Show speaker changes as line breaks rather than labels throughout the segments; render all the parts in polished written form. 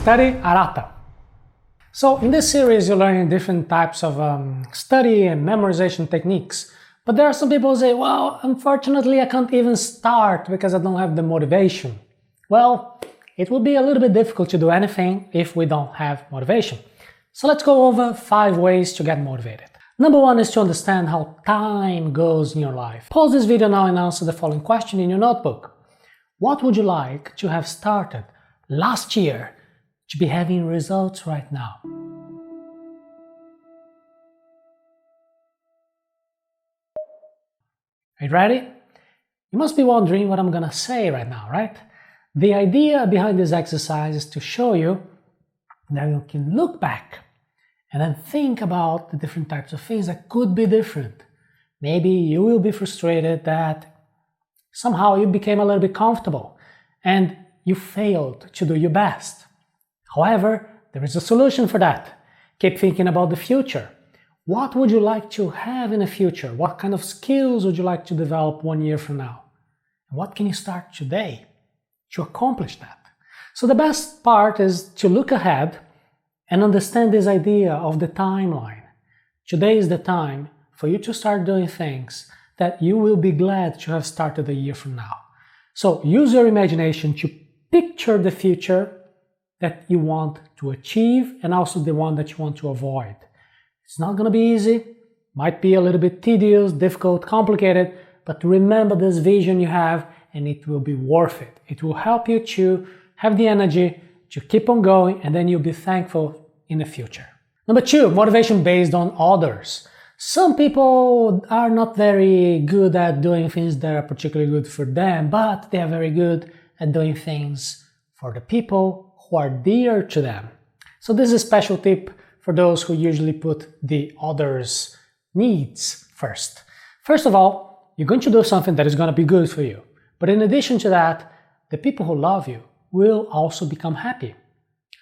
study Arata. So in this series you're learning different types of study and memorization techniques. But there are some people who say, well, unfortunately I can't even start because I don't have the motivation. Well, it will be a little bit difficult to do anything if we don't have motivation. So let's go over 5 ways to get motivated. Number 1 is to understand how time goes in your life. Pause this video now and answer the following question in your notebook. What would you like to have started last year to be having results right now? Are you ready? You must be wondering what I'm gonna say right now, right? The idea behind this exercise is to show you that you can look back and then think about the different types of things that could be different. Maybe you will be frustrated that somehow you became a little bit comfortable and you failed to do your best. However, there is a solution for that. Keep thinking about the future. What would you like to have in the future? What kind of skills would you like to develop 1 year from now? And what can you start today to accomplish that? So the best part is to look ahead and understand this idea of the timeline. Today is the time for you to start doing things that you will be glad to have started a year from now. So use your imagination to picture the future that you want to achieve and also the one that you want to avoid. It's not going to be easy, might be a little bit tedious, difficult, complicated, but remember this vision you have and it will be worth it. It will help you to have the energy to keep on going, and then you'll be thankful in the future. Number 2, motivation based on others. Some people are not very good at doing things that are particularly good for them, but they are very good at doing things for the people who are dear to them. So this is a special tip for those who usually put the others' needs first. First of all, you're going to do something that is going to be good for you. But in addition to that, the people who love you will also become happy.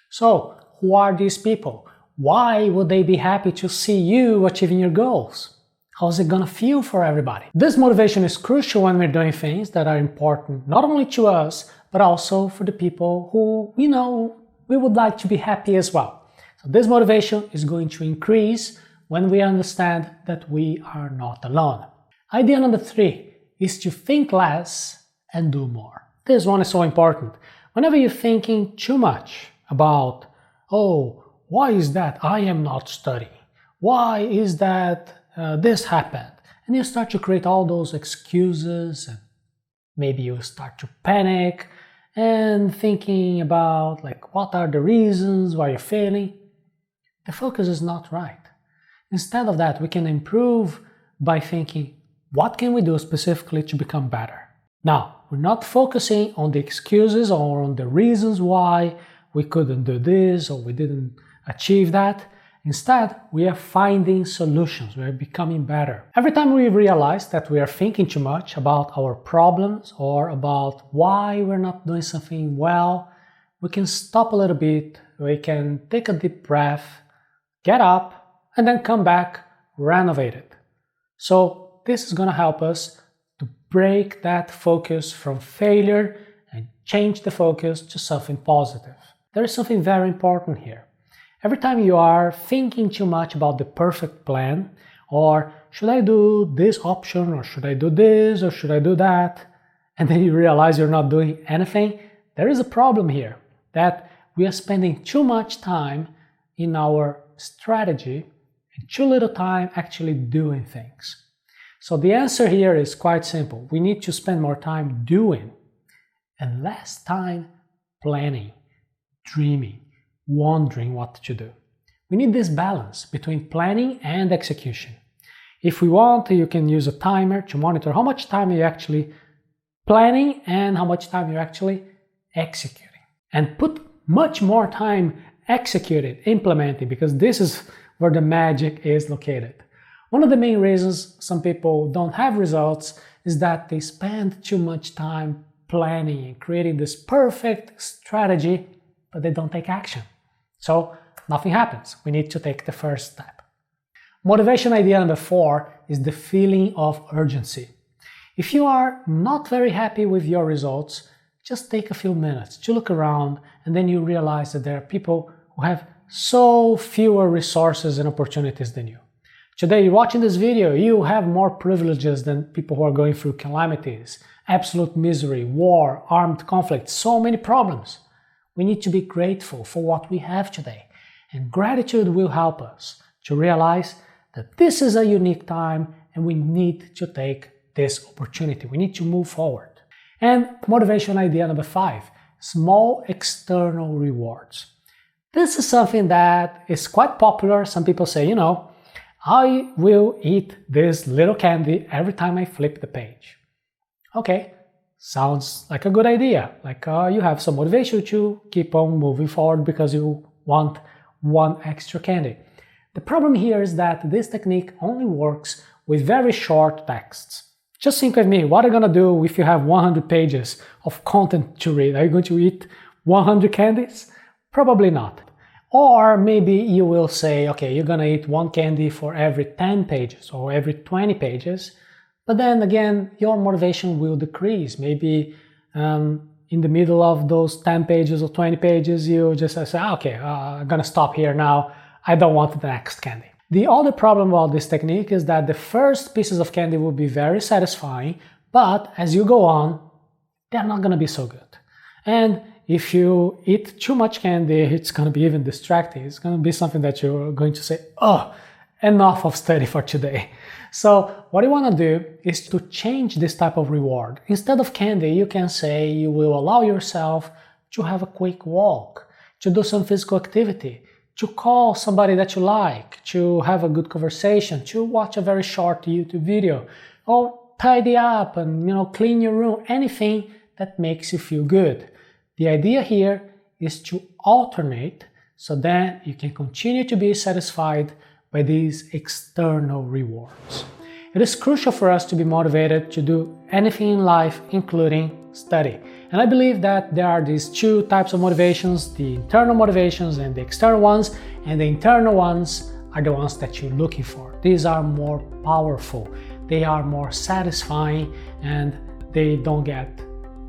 So, who are these people? Why would they be happy to see you achieving your goals? How's it gonna feel for everybody? This motivation is crucial when we're doing things that are important not only to us, but also for the people who, we would like to be happy as well. So this motivation is going to increase when we understand that we are not alone. Idea number 3 is to think less and do more. This one is so important. Whenever you're thinking too much about, oh, why is that I am not studying? Why is that this happened? And you start to create all those excuses, and maybe you start to panic and thinking about what are the reasons why you're failing. The focus is not right. Instead of that, we can improve by thinking, what can we do specifically to become better? Now, we're not focusing on the excuses or on the reasons why we couldn't do this or we didn't achieve that. Instead, we are finding solutions. We are becoming better. Every time we realize that we are thinking too much about our problems or about why we're not doing something well, we can stop a little bit, we can take a deep breath, get up, and then come back, renovate it. So this is going to help us to break that focus from failure and change the focus to something positive. There is something very important here. Every time you are thinking too much about the perfect plan, or should I do this option, or should I do this, or should I do that, and then you realize you're not doing anything, there is a problem here, that we are spending too much time in our strategy and too little time actually doing things. So the answer here is quite simple. We need to spend more time doing and less time planning, dreaming, wondering what to do. We need this balance between planning and execution. If we want, you can use a timer to monitor how much time you're actually planning and how much time you're actually executing. And put much more time executing, implementing, because this is where the magic is located. One of the main reasons some people don't have results is that they spend too much time planning and creating this perfect strategy, but they don't take action. So nothing happens. We need to take the first step. Motivation idea number 4 is the feeling of urgency. If you are not very happy with your results, just take a few minutes to look around, and then you realize that there are people who have so fewer resources and opportunities than you. Today, you're watching this video, you have more privileges than people who are going through calamities, absolute misery, war, armed conflict, so many problems. We need to be grateful for what we have today. And gratitude will help us to realize that this is a unique time and we need to take this opportunity. We need to move forward. And motivation idea number 5, small external rewards. This is something that is quite popular. Some people say, I will eat this little candy every time I flip the page. Okay, sounds like a good idea. Like you have some motivation to keep on moving forward because you want one extra candy. The problem here is that this technique only works with very short texts. Just think with me, what are you going to do if you have 100 pages of content to read? Are you going to eat 100 candies? Probably not. Or maybe you will say, okay, you're going to eat one candy for every 10 pages or every 20 pages. But then again, your motivation will decrease. Maybe in the middle of those 10 pages or 20 pages, you just say, okay, I'm going to stop here now. I don't want the next candy. The other problem about this technique is that the first pieces of candy will be very satisfying, but as you go on, they're not going to be so good. And if you eat too much candy, it's going to be even distracting. It's going to be something that you're going to say, oh, enough of study for today. So what you want to do is to change this type of reward. Instead of candy, you can say you will allow yourself to have a quick walk, to do some physical activity, to call somebody that you like, to have a good conversation, to watch a very short YouTube video, or tidy up and clean your room, anything that makes you feel good. The idea here is to alternate so that you can continue to be satisfied by these external rewards. It is crucial for us to be motivated to do anything in life, including study. And I believe that there are these two types of motivations, the internal motivations and the external ones, and the internal ones are the ones that you're looking for. These are more powerful, they are more satisfying, and they don't get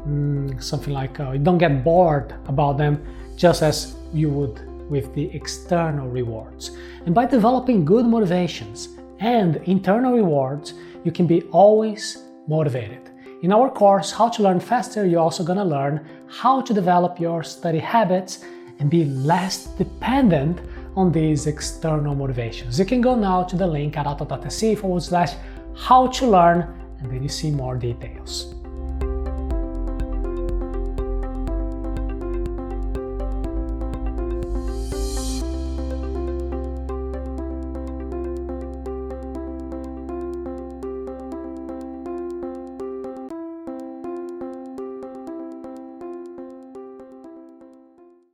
you don't get bored about them just as you would with the external rewards. And by developing good motivations and internal rewards, you can be always motivated. In our course, How to Learn Faster, you're also going to learn how to develop your study habits and be less dependent on these external motivations. You can go now to the link arata.se/how to learn, and then you see more details.